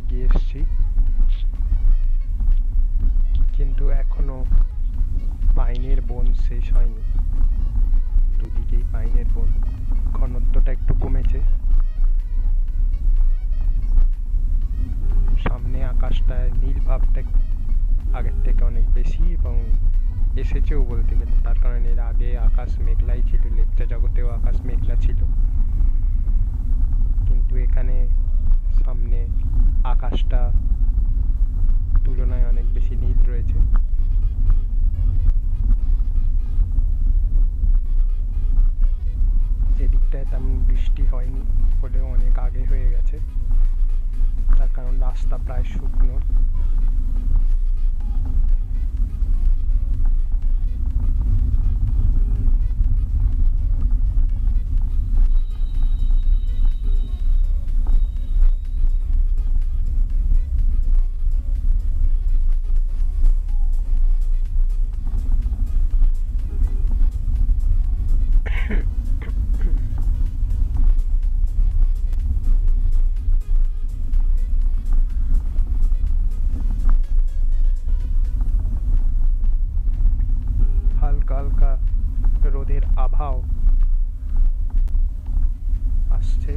এগিয়ে এসেছি, কিন্তু এখনো পাইনের বন শেষ হয়নি। দুদিকেই পাইনের বন, ঘনত্বটা একটু কমেছে। সামনে আকাশটায় নীল ভাবটা আগের থেকে অনেক বেশি এবং এসেছেও বলতে গেলে, তার কারণ এর আগে আকাশ মেঘলাই ছিল, লেপচা জগতেও আকাশ মেঘলা ছিল, কিন্তু এখানে সামনে আকাশটা তুলনায় অনেক বেশি নীল রয়েছে। এদিকটায় তেমন বৃষ্টি হয়নি বলেও অনেক আগে হয়ে গেছে, তার কারণ রাস্তা প্রায় শুকনো। হালকা হালকা রোদের আভাও আসছে।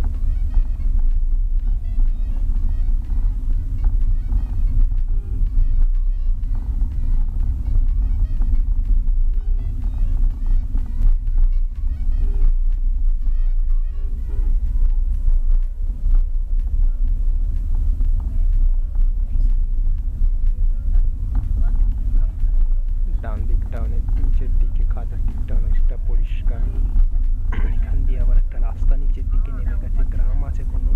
ডান দিকটা অনেক নিচের দিকে, খাদের দিকটা অনেকটা পরিষ্কার। এখান দিয়ে আবার একটা রাস্তা নিচের দিকে নেমে গেছে, গ্রাম আছে কোনো।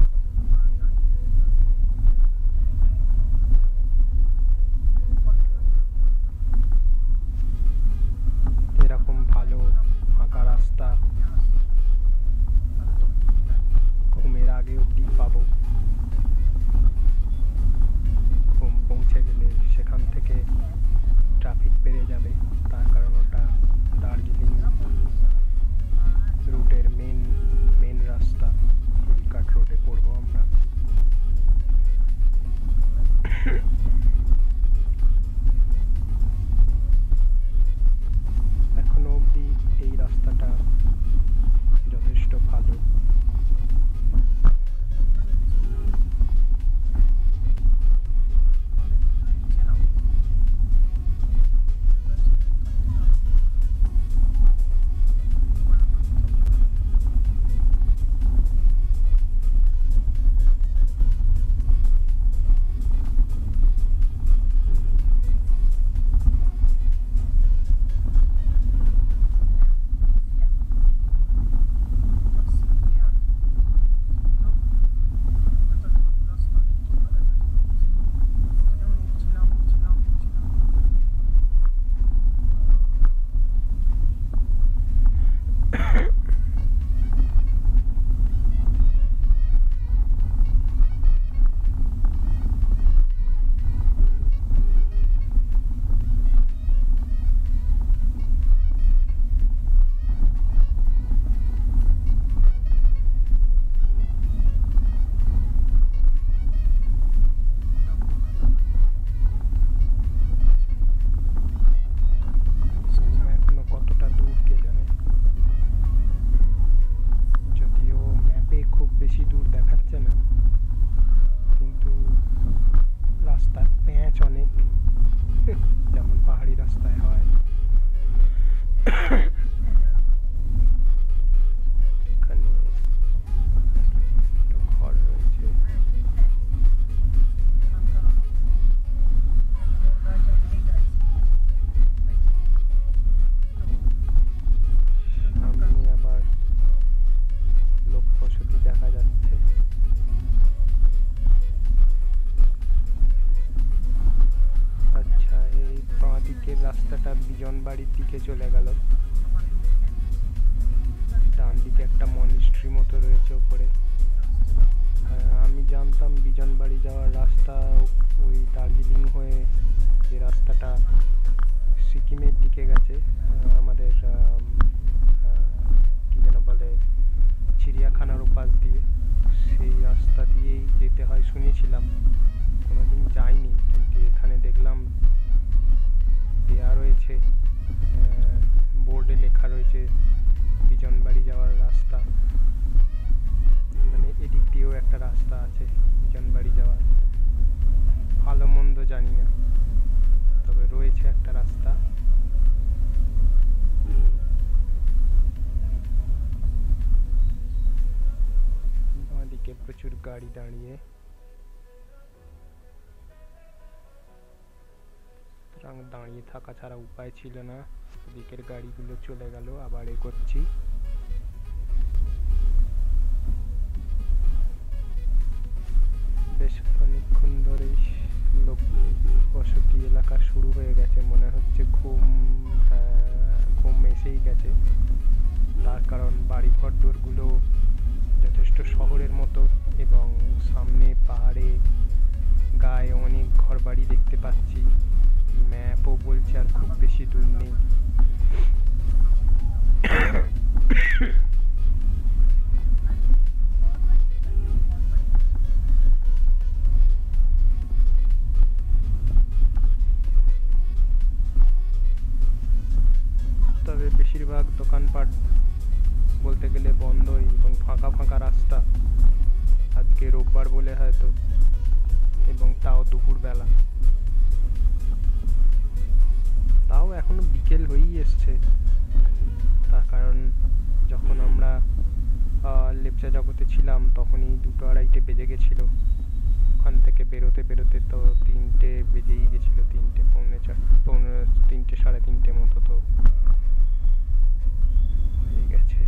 এরকম ভালো ফাঁকা রাস্তা ঘুমের আগে অবধি পাবো। ঘুম পৌঁছে গেলে সেখান থেকে ট্রাফিক বেড়ে যাবে, তার কারণ ওটা দার্জিলিং রুটের মেন রাস্তা। হিলকাট রোডে পড়বো আমরা। এখনো অবধি এই রাস্তাটা যথেষ্ট ভালো। এখনো কতটা দূর কে জানে, যদিও ম্যাপে খুব বেশি দূর দেখাচ্ছে না, কিন্তু রাস্তার প্যাঁচ অনেক, যেমন পাহাড়ি রাস্তায় হয়। এখানে একটা ঘর রয়েছে। সামনে আবার লোক বসতি দেখা যাচ্ছে। আচ্ছা, এই বাঁ দিকের রাস্তাটা বিজনবাড়ির দিকে চলে গেল। ডান দিকে একটা মনিস্ট্রি মতো রয়েছে ওপরে। আমি জানতাম বিজনবাড়ি যাওয়ার রাস্তা ওই দার্জিলিং হয়ে যে রাস্তাটা সিকিমের দিকে গেছে, আমাদের কি যেন বলে, চিড়িয়াখানার ওপাশ দিয়ে, সেই রাস্তা দিয়েই যেতে হয় শুনেছিলাম। শুনেছিলাম, কোনোদিন যাইনি, কিন্তু এখানে দেখলাম দেয়া রয়েছে, বোর্ডে লেখা রয়েছে বিজনবাড়ি যাওয়ার রাস্তা, মানে এদিক দিয়েও একটা রাস্তা আছে বিজনবাড়ি যাওয়ার। ভালো মন্দ জানি না, তবে রয়েছে একটা রাস্তা। বাঁদিকে প্রচুর গাড়ি দাঁড়িয়ে, দাঁড়িয়ে থাকা ছাড়া উপায় ছিল না, ওদিকের গাড়িগুলো চলে গেল, আবার এগোচ্ছি। বেশ অনেকক্ষণ ধরে লোক বসতি এলাকা শুরু হয়ে গেছে, মনে হচ্ছে ঘুম এসেই গেছে, তার কারণ বাড়িঘর দোরগুলো যথেষ্ট শহরের মতো, এবং সামনে পাহাড়ে গায়ে অনেক ঘরবাড়ি দেখতে পাচ্ছি। ম্যাপও বলছে আর খুব বেশি দূর নেই। তবে বেশিরভাগ দোকানপাট বলতে গেলে বন্ধই, এবং ফাঁকা ফাঁকা রাস্তা। আজকে রোববার বলে হয়তো, এবং তাও দুপুরবেলা, তাও এখনো বিকেল হয়েই এসছে। তার কারণ যখন আমরা লেপচা জগতে ছিলাম তখনই 2-2:30 বেজে গেছিল, ওখান থেকে বেরোতে বেরোতে তো 3টে বেজেই গেছিল, 3টে পৌনে 3টে 3:30 মতো তো হয়ে গেছে।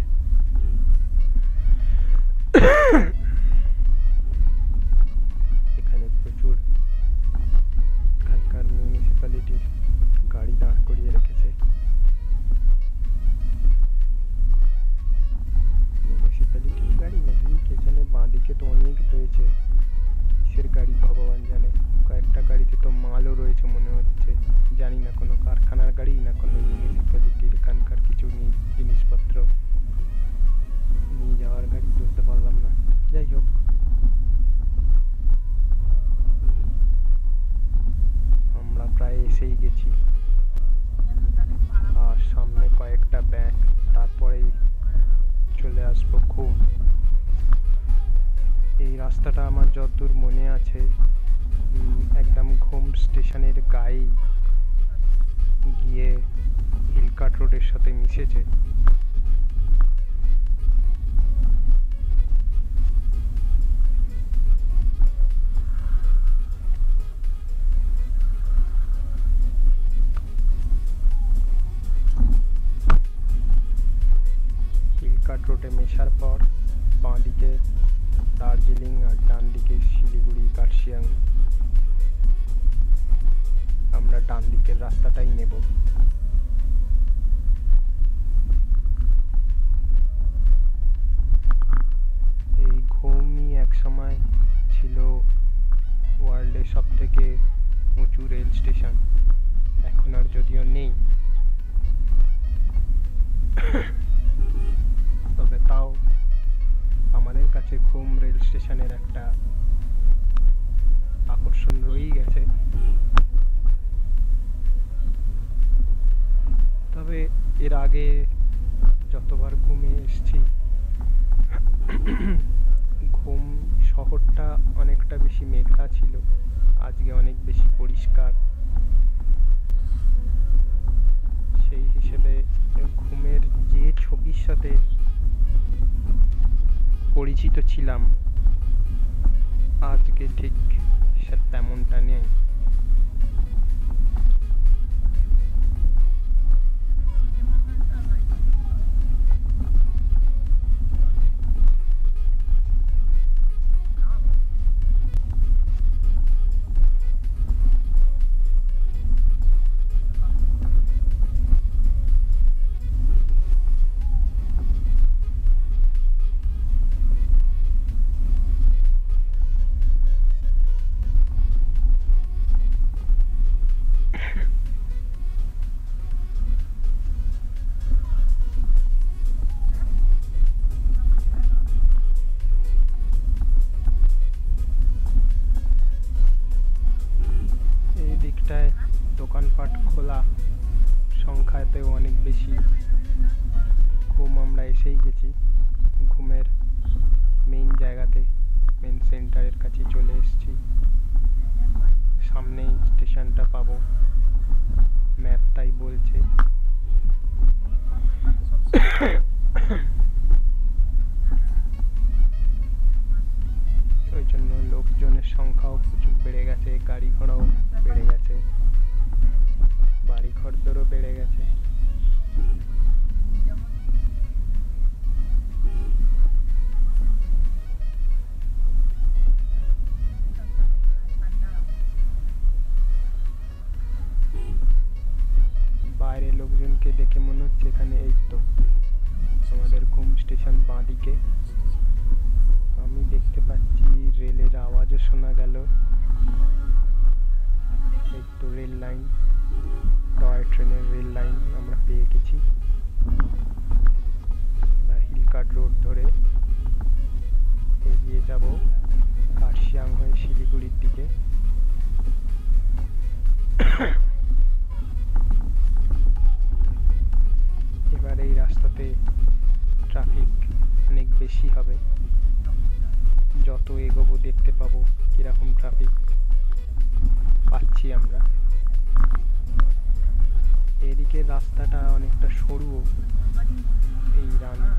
এখানে প্রচুর এখানকার মিউনিসিপ্যালিটির গাড়ি দাঁড় করিয়ে রেখেছে। মিউনিসিপ্যালিটির গাড়ি নাকি কে জানে, বাঁদিকে তো অনেক রয়েছে, কিসের গাড়ি ভগবান জানে। কয়েকটা গাড়িতে তো মালও রয়েছে মনে হচ্ছে, জানি না কোনো কারখানার গাড়ি না কোনো মিউনিসিপ্যালিটির এখানকার কিছু জিনিসপত্র নিয়ে যাওয়ার গাড়ি, বুঝতে পারলাম না। যাই হোক, আমরা প্রায় এসেই গেছি, আর সামনে কয়েকটা ব্যাংক, তারপরেই চলে আসবো ঘুম। এই রাস্তাটা আমার যতদূর মনে আছে একদম ঘুম স্টেশনের গায়ে গিয়ে হিলকাট রোডের সাথে মিশেছে। হিলকাট রোডে মেশার পর বাঁদিকে দার্জিলিং আর ডান দিকে শিলিগুড়ি কার্শিয়াং। আমরা ডান দিকের রাস্তাটাই নেব। এই ঘুমই একসময় ছিল ওয়ার্ল্ডের সবথেকে উঁচু রেল স্টেশন, এখন আর যদিও নেই, তবে তাও আমাদের কাছে ঘুম রেল স্টেশনের একটা আকর্ষণ রয়েই গেছে। তবে এর আগে যতবার ঘুমে এসেছি, ঘুম শহরটা অনেকটা বেশি মেঘলা ছিল, আজকে অনেক বেশি পরিষ্কার। সেই হিসেবে ঘুমের যে ছবির সাথে পরিচিত ছিলাম আজকে ঠিক সে তেমনটা নেই। দোকানপাট খোলা, সংখ্যাতেও অনেক বেশি। ঘুম আমরা এসেই গেছি, ঘুমের মেইন জায়গাতে, মেন সেন্টারের কাছে চলে এসেছি। সামনেই স্টেশনটা পাবো, ম্যাপ তাই বলছে। ওই জন্য লোকজনের সংখ্যাও প্রচুর বেড়ে গেছে, গাড়ি ঘোড়াও বেড়ে গেছে, বাড়ি ঘরদরও বেড়ে গেছে। বাইরে লোকজনকে দেখে মনে হচ্ছে এখানে এই তো আমাদের ঘুম স্টেশন বাঁদিকে। আমি দেখতে পাচ্ছি রেলের আওয়াজও শোনা গেল। এই তো রেল লাইন, টয় ট্রেনের রেল লাইন আমরা পেয়ে গেছি। হিলকাট রোড ধরে এগিয়ে যাব কার্শিয়াং হয়ে শিলিগুড়ির দিকে। এবার এই রাস্তাতে ট্রাফিক অনেক বেশি হবে, যত এগোবো দেখতে পাবো কিরকম ট্রাফিক পাচ্ছি আমরা। এদিকে রাস্তাটা অনেকটা সরুও, এই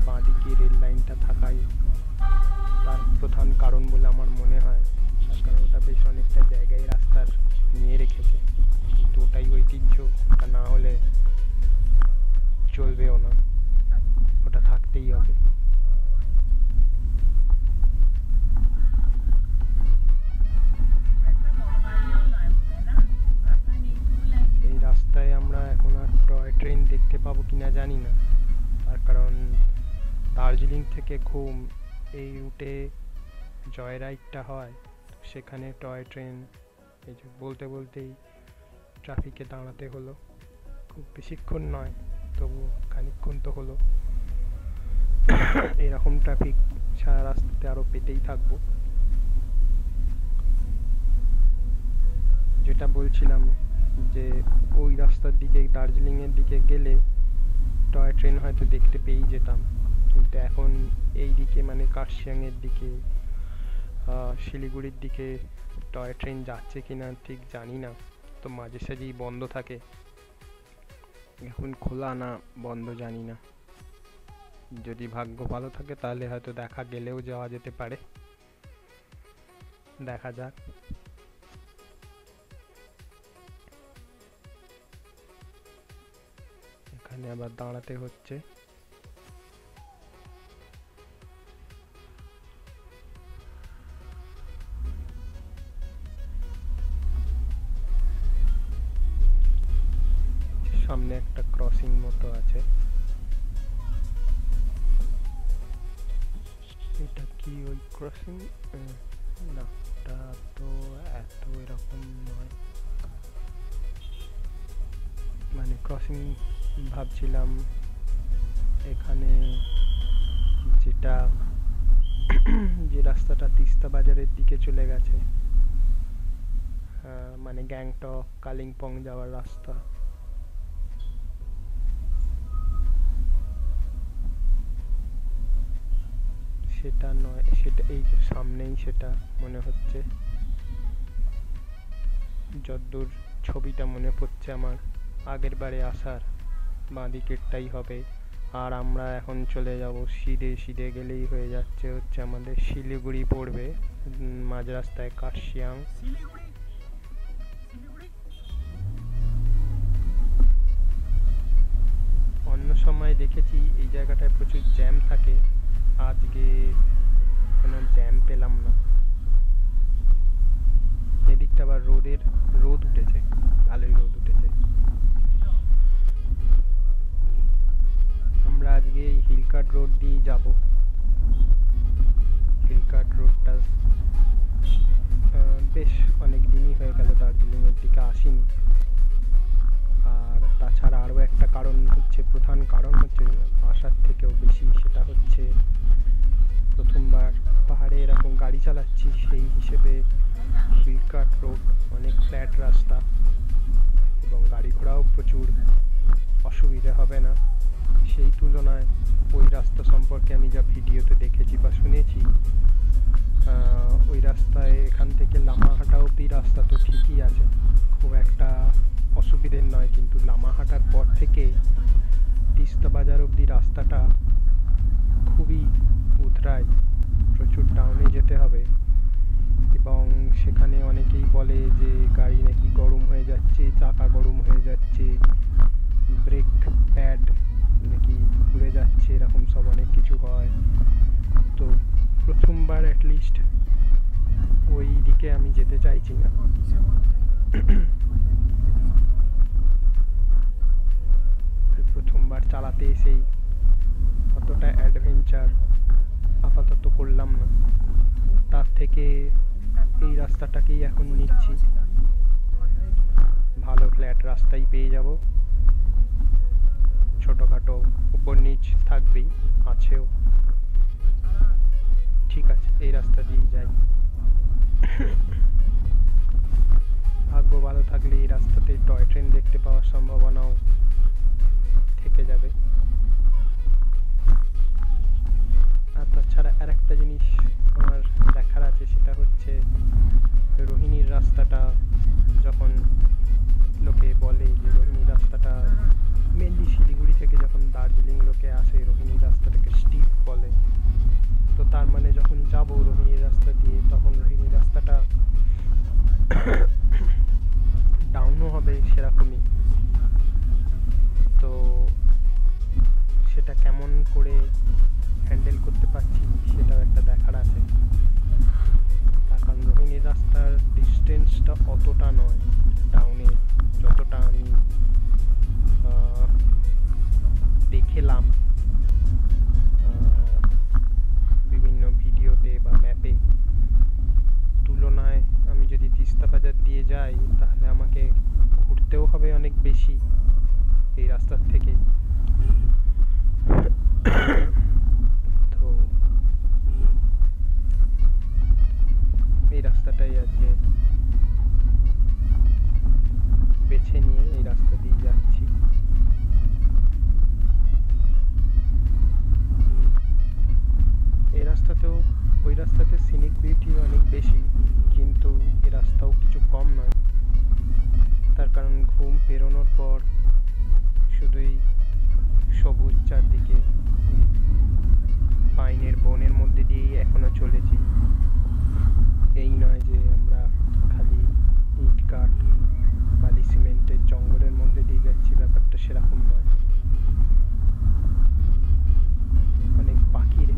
বাঁদিকে রেল লাইনটা থাকায় তার প্রধান কারণ বলে আমার মনে হয়। তার কারণ ওটা বেশ অনেকটা জায়গায় রাস্তার নিয়ে রেখেছে, কিন্তু ওটাই ঐতিহ্য, ওটা না হলে চলবেও না, ওটা থাকতেই হবে। এই রাস্তায় আমরা এখন আর টয় ট্রেন দেখতে পাবো কিনা জানি না, তার কারণ দার্জিলিং থেকে ঘুম এই রুটে জয় রাইডটা হয়, সেখানে টয় ট্রেন এই যে বলতে বলতেই ট্রাফিকে দাঁড়াতে হলো। খুব বেশিক্ষণ নয়, তবু খানিকক্ষণ তো হলো। এরকম ট্রাফিক সারা রাস্তাতে আরো পেতেই থাকবো। যেটা বলছিলাম যে ওই রাস্তার দিকে, দার্জিলিং এর দিকে গেলে টয় ট্রেন হয়তো দেখতে পেয়েই যেতাম, কিন্তু এখন এই দিকে মানে কার্শিয়াং এর দিকে, শিলিগুড়ির দিকে টয় ট্রেন যাচ্ছে কিনা ঠিক জানি না, তো মাঝে সাঝেই বন্ধ থাকে। এখন খোলা না বন্ধ জানি না, যদি ভাগ্য ভালো থাকে তাহলে হয়তো দেখা গেলেও যাওয়া যেতে পারে, দেখা যাক। এখানে আবার দাঁড়াতে হচ্ছে। সামনে একটা ক্রসিং মতো আছে, এটা কি ওই ক্রসিং? না, এটা তো এত এরকম নয়, মানে ক্রসিং ভাবছিলাম এখানে যেটা যে রাস্তাটা তিস্তা বাজারের দিকে চলে গেছে, মানে গ্যাংটক কালিম্পং যাওয়ার রাস্তা, সেটা নয়, সেটা এই সামনেই সেটা মনে হচ্ছে, যতদূর ছবিটা মনে পড়ছে আমার আগের বারে আসার বাঁদিকেরটাই হবে। আর আমরা এখন চলে যাব সিধে সিধে গেলেই হয়ে যাচ্ছে হচ্ছে আমাদের শিলিগুড়ি পড়বে, মাঝ রাস্তায় কার্শিয়াং। অন্য সময় দেখেছি এই জায়গাটায় প্রচুর জ্যাম থাকে, আজকে কোনো জ্যাম পেলাম না। এদিকটা আবার রোদ উঠেছে, ভালোই রোদ উঠেছে। আমরা আজকে এই হিলকাট রোড দিয়ে যাব। হিলকাট রোডটা বেশ অনেক দিনই হয়ে গেল দার্জিলিং এর দিকে আসিনি। আর তাছাড়া আরও একটা কারণ হচ্ছে, প্রধান কারণ হচ্ছে আসার থেকেও বেশি, সেটা হচ্ছে প্রথমবার পাহাড়ে এরকম গাড়ি চালাচ্ছি, সেই হিসেবে হিলকাট রোড অনেক ফ্ল্যাট রাস্তা, এবং গাড়ি ঘোড়াও প্রচুর অসুবিধা হবে না। সেই তুলনায় ওই রাস্তা সম্পর্কে আমি যা ভিডিওতে দেখেছি বা শুনেছি, ওই রাস্তায় এখান থেকে লামাহাটা অবধি রাস্তা তো ঠিকই আছে, খুব একটা অসুবিধের নয়, কিন্তু লামাহাটার পর থেকে তিস্তা বাজার অবধি রাস্তাটা খুবই উতরায়, প্রচুর ডাউনে যেতে হবে। এবং সেখানে অনেকেই বলে যে গাড়ি নাকি গরম হয়ে যাচ্ছে, চাকা গরম হয়ে যাচ্ছে, ব্রেক প্যাড নাকি পুড়ে যাচ্ছে, এরকম সব অনেক কিছু হয়। তো প্রথমবার অ্যাটলিস্ট ওই দিকে আমি যেতে চাইছি না। প্রথমবার চালাতে এসেই অতটা অ্যাডভেঞ্চার আপাতত করলাম না, তার থেকে এই রাস্তাটাকেই এখন নিচ্ছি। ভালো ফ্ল্যাট রাস্তাই পেয়ে যাব, ছোটোখাটো উপর নিচ থাকবেই, আছেও। ঠিক আছে, এই রাস্তা দিয়েই যাই। ভাগ্য ভালো থাকলে এই রাস্তাতে টয় ট্রেন দেখতে পাওয়ার সম্ভাবনাও থেকে যাবে। আর তাছাড়া আরেকটা জিনিস আমার দেখার আছে, সেটা হচ্ছে রোহিণীর রাস্তাটা। যখন লোকে বলে যে রোহিণী রাস্তাটা মেনলি শিলিগুড়ি থেকে যখন দার্জিলিং লোকে আসে, রোহিণীর রাস্তাটাকে স্টিপ বলে। তো তার মানে যখন যাব রোহিণীর রাস্তা দিয়ে, তখন রোহিণীর রাস্তাটা ডাউনও হবে সেরকমই। তো সেটা কেমন করে হ্যান্ডেল করতে পারছি সেটাও একটা দেখার আছে। তার কারণ রোহিণীর রাস্তার ডিস্টেন্সটা অতটা নয় ডাউনে, যতটা আমি দেখলাম বিভিন্ন ভিডিওতে বা ম্যাপে। তুলনায় আমি যদি তিস্তা বাজার দিয়ে যাই, তাহলে আমাকে ঘুরতেও হবে অনেক বেশি এই রাস্তার থেকে। তো এই রাস্তাটাই আজকে বেছে নিয়ে এই রাস্তা দিয়ে যাচ্ছি। এই রাস্তাতেও ওই রাস্তাতে সিনিক বিউটি অনেক বেশি, কিন্তু এই রাস্তাও কিছু কম নয়। তার কারণ ঘুম পেরোনোর পর শুধুই সবুজ চারদিকে, পাইনের বনের মধ্যে দিয়েই এখনো চলেছি। এই নয় যে আমরা খালি ইট কাঠ বালি সিমেন্টের জঙ্গলের মধ্যে দিয়ে যাচ্ছি, ব্যাপারটা সেরকম নয়। অনেক পাখির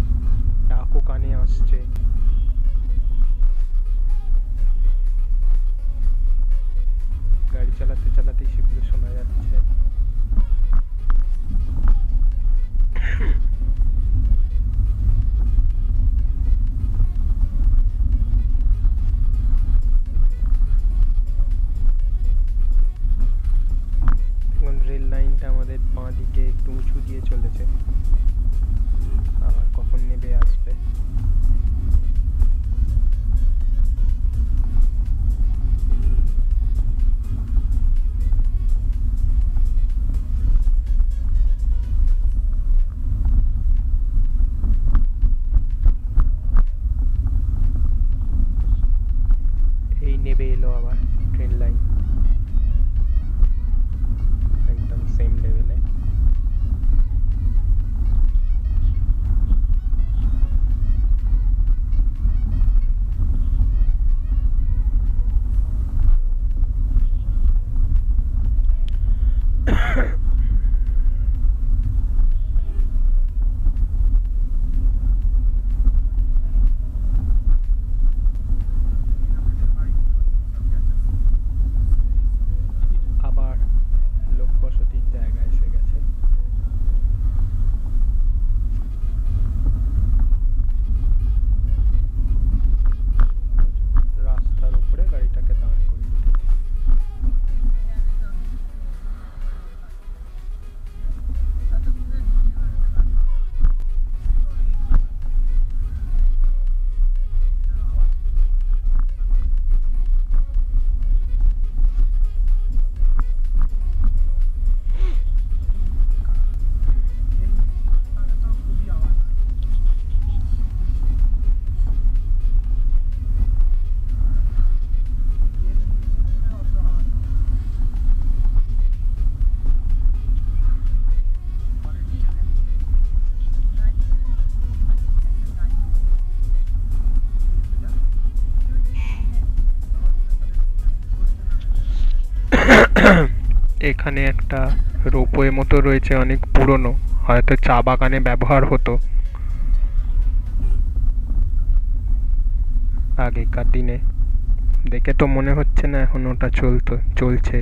ডাকও কানে আসছে। গাড়ি চালাতে চালাতেই সেগুলো শোনা যাচ্ছে। এখন রেল লাইনটা আমাদের বাঁ দিকে একটু উঁচু দিয়ে চলেছে, আবার কখন নেবে আসবে। এই নেবে এলো আবার ট্রেন লাইন, একদম সেম লেভেলে। এখানে একটা রোপওয়ে মতো রয়েছে, অনেক পুরনো, হয়তো চা বাগানে ব্যবহার হতো আগেকার দিনে। দেখে তো মনে হচ্ছে না এখন ওটা চলছে।